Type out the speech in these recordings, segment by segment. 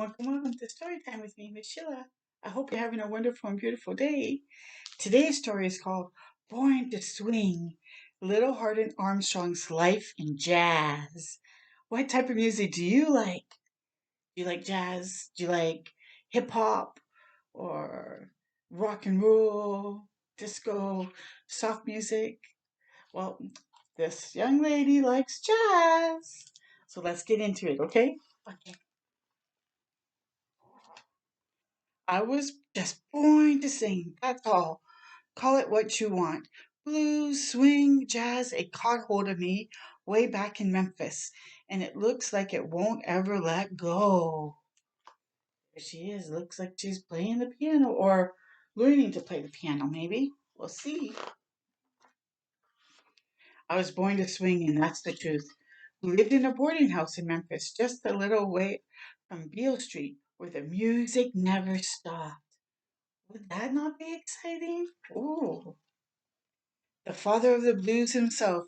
Welcome to Story Time with me, Miss Sheila. I hope you're having a wonderful and beautiful day. Today's story is called Born to Swing, Lil Hardin Armstrong's Life in Jazz. What type of music do you like? Do you like jazz? Do you like hip hop or rock and roll, disco, soft music? Well, this young lady likes jazz. So let's get into it, okay? Okay. I was just born to sing. That's all. Call it what you want. Blues, swing, jazz, it caught hold of me way back in Memphis, and it looks like it won't ever let go. There she is. Looks like she's playing the piano or learning to play the piano, maybe. We'll see. I was born to swing, and that's the truth. We lived in a boarding house in Memphis, just a little way from Beale Street, where the music never stopped. Would that not be exciting? Ooh. The father of the blues himself,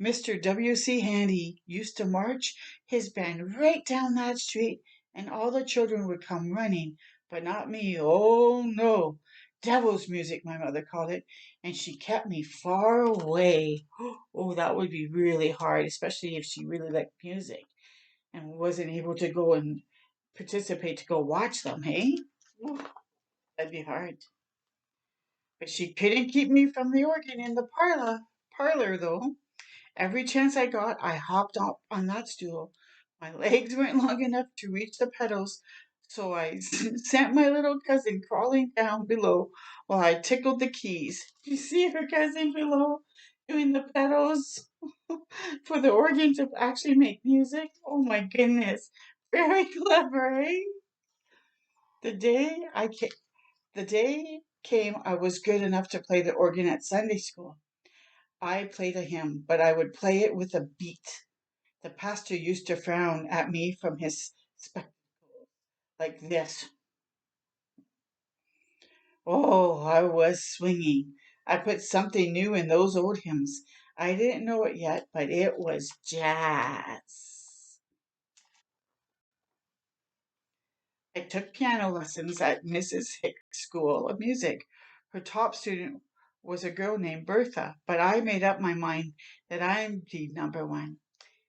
Mr. W.C. Handy, used to march his band right down that street, and all the children would come running, but not me. Oh, no. Devil's music, my mother called it, and she kept me far away. Oh, that would be really hard, especially if she really liked music and wasn't able to go and participate to go watch them, hey? Ooh, that'd be hard. But she couldn't keep me from the organ in the parlor, though. Every chance I got, I hopped up on that stool. My legs weren't long enough to reach the pedals, so I sent my little cousin crawling down below while I tickled the keys. You see her cousin below doing the pedals for the organ to actually make music? Oh my goodness. Very clever, eh? The day I ca- the day came I was good enough to play the organ at Sunday school. I played a hymn, but I would play it with a beat. The pastor used to frown at me from his spectacles like this. Oh, I was swinging. I put something new in those old hymns. I didn't know it yet, but it was jazz. I took piano lessons at Mrs. Hick's School of Music. Her top student was a girl named Bertha, but I made up my mind that I'm the number one.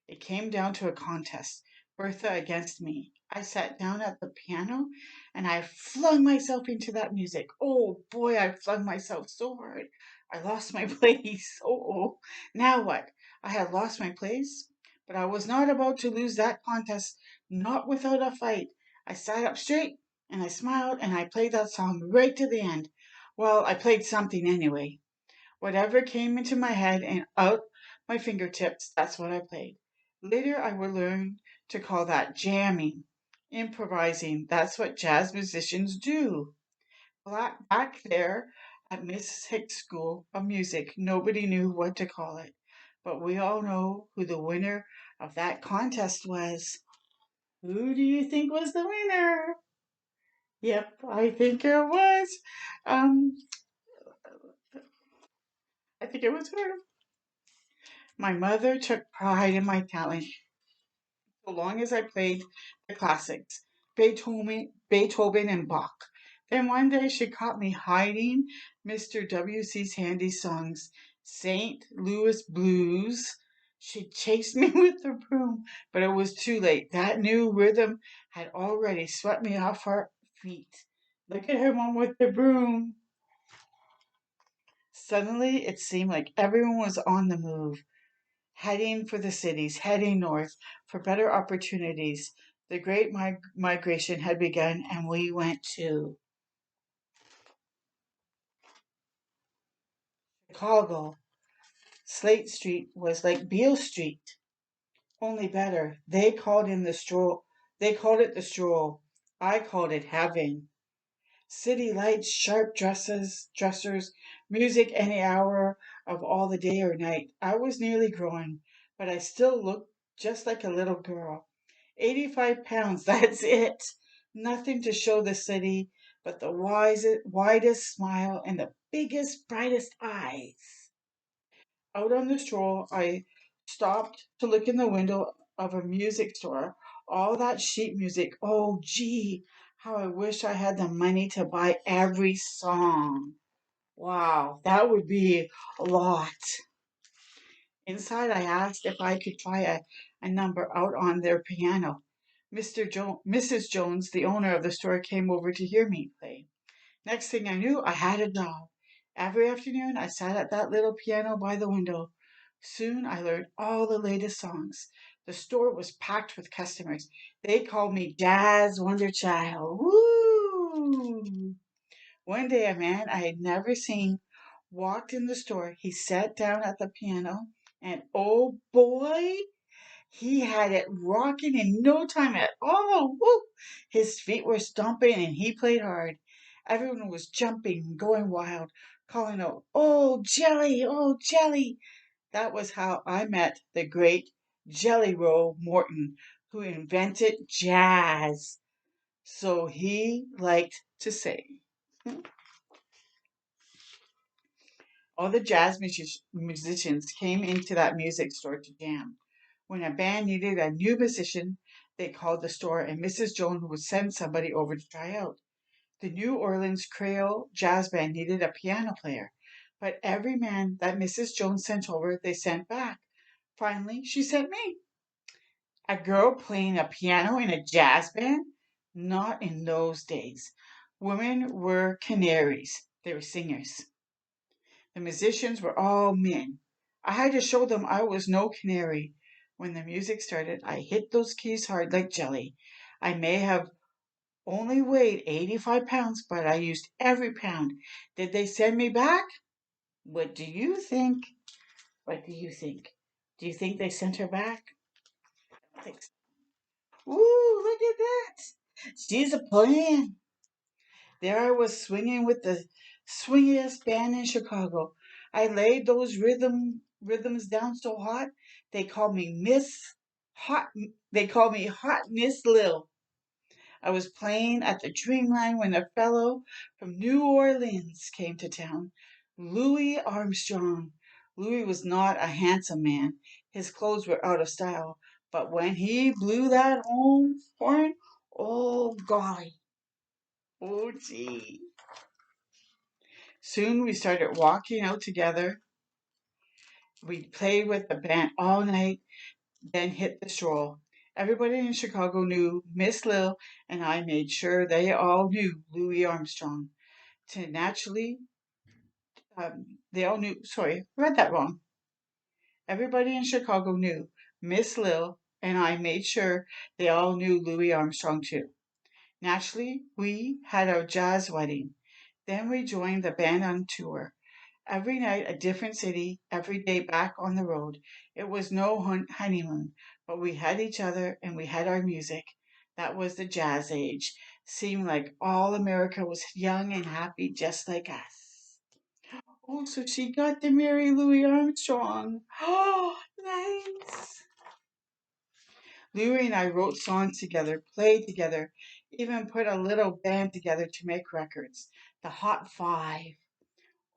It came down to a contest, Bertha against me. I sat down at the piano and I flung myself into that music. Oh boy, I flung myself so hard. I lost my place. Oh, now what? I had lost my place, but I was not about to lose that contest, not without a fight. I sat up straight and I smiled and I played that song right to the end. Well, I played something anyway. Whatever came into my head and out my fingertips, that's what I played. Later, I would learn to call that jamming, improvising. That's what jazz musicians do. Back there at Miss Hicks School of Music, nobody knew what to call it. But we all know who the winner of that contest was. Who do you think was the winner? Yep, I think it was. Um, I think it was her. My mother took pride in my talent so long as I played the classics, Beethoven and Bach. Then one day she caught me hiding Mr. W.C.'s handy songs, St. Louis Blues. She chased me with the broom, but it was too late. That new rhythm had already swept me off her feet. Look at her mom with the broom. Suddenly, it seemed like everyone was on the move, heading for the cities, heading north for better opportunities. The great migration had begun, and we went to Chicago. Slate Street was like Beale Street, only better. They called it the stroll. I called it heaven. City lights, sharp dressers, music any hour of all the day or night. I was nearly grown, but I still looked just like a little girl. 85 pounds, that's it. Nothing to show the city but the widest smile and the biggest, brightest eyes. Out on the stroll, I stopped to look in the window of a music store. All that sheet music. Oh, gee, how I wish I had the money to buy every song. Wow, that would be a lot. Inside, I asked if I could try a number out on their piano. Mrs. Jones, the owner of the store, came over to hear me play. Next thing I knew, I had a job. Every afternoon, I sat at that little piano by the window. Soon, I learned all the latest songs. The store was packed with customers. They called me Jazz Wonder Child. Woo! One day, a man I had never seen walked in the store. He sat down at the piano, and oh boy, he had it rocking in no time at all. Woo! His feet were stomping and he played hard. Everyone was jumping and going wild, calling out, "Oh, Jelly! Oh, Jelly!" That was how I met the great Jelly Roll Morton, who invented jazz. So he liked to sing. All the musicians came into that music store to jam. When a band needed a new musician, they called the store and Mrs. Jones would send somebody over to try out. The New Orleans Creole Jazz Band needed a piano player, but every man that Mrs. Jones sent over, they sent back. Finally, she sent me. A girl playing a piano in a jazz band? Not in those days. Women were canaries. They were singers. The musicians were all men. I had to show them I was no canary. When the music started, I hit those keys hard like jelly. I may have only weighed 85 pounds, but I used every pound. Did they send me back? What do you think? What do you think? Do you think they sent her back? I think so. Ooh, look at that. She's a plan. There I was swinging with the swingiest band in Chicago. I laid those rhythms down so hot they called me Hot. They called me Hot Miss Lil. I was playing at the Dreamline when a fellow from New Orleans came to town, Louis Armstrong. Louis was not a handsome man. His clothes were out of style, but when he blew that home horn, oh golly, oh gee. Soon we started walking out together. We played with the band all night, then hit the stroll. Everybody in Chicago knew Miss Lil, and I made sure they all knew Louis Armstrong. To naturally, they all knew. Sorry, I read that wrong. Everybody in Chicago knew Miss Lil, and I made sure they all knew Louis Armstrong too. Naturally, we had our jazz wedding. Then we joined the band on tour. Every night a different city, every day back on the road. It was no honeymoon, but we had each other and we had our music. That was the jazz age. Seemed like all America was young and happy just like us. Oh, so she got to marry Louis Armstrong. Oh, nice. Louis and I wrote songs together, played together, even put a little band together to make records. The Hot Five.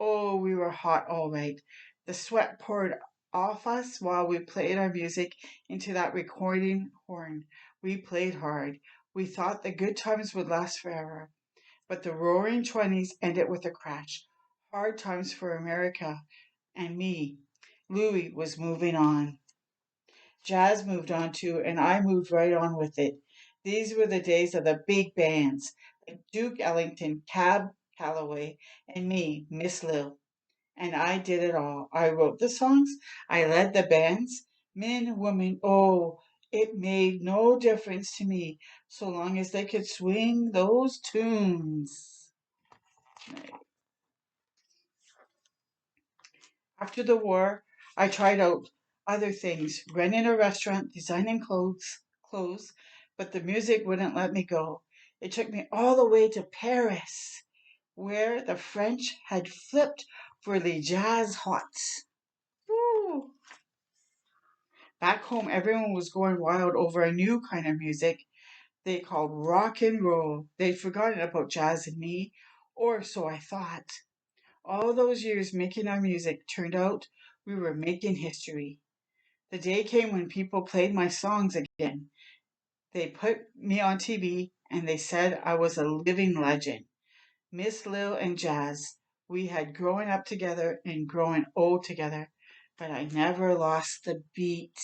Oh, we were hot, all right. The sweat poured off us while we played our music into that recording horn. We played hard. We thought the good times would last forever. But the roaring 20s ended with a crash. Hard times for America and me. Louis was moving on. Jazz moved on too, and I moved right on with it. These were the days of the big bands, like Duke Ellington, Cab Calloway, and me, Miss Lil. And I did it all. I wrote the songs, I led the bands, men, women, oh, it made no difference to me so long as they could swing those tunes. After the war, I tried out other things, running a restaurant, designing clothes, but the music wouldn't let me go. It took me all the way to Paris, where the French had flipped for the jazz hots. Woo! Back home, everyone was going wild over a new kind of music they called rock and roll. They'd forgotten about jazz and me, or so I thought. All those years making our music turned out we were making history. The day came when people played my songs again. They put me on TV and they said I was a living legend. Miss Lil and Jazz, we had grown up together and grown old together, but I never lost the beat.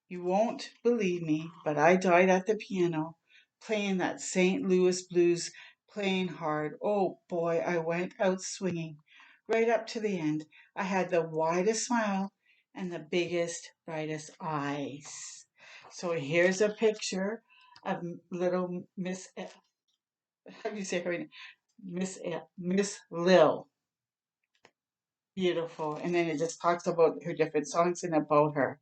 You won't believe me, but I died at the piano, playing that St. Louis blues, playing hard. Oh boy, I went out swinging right up to the end. I had the widest smile and the biggest, brightest eyes. So here's a picture of little Miss, how do you say her name? Miss Lil. Beautiful. And then it just talks about her different songs and about her.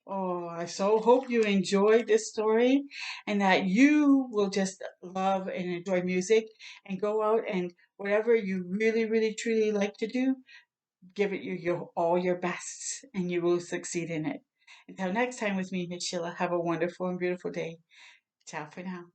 Oh, I so hope you enjoyed this story and that you will just love and enjoy music and go out and whatever you really, really, truly like to do, give it your all your best and you will succeed in it. Until next time with me, Miss Sheila, have a wonderful and beautiful day. Ciao for now.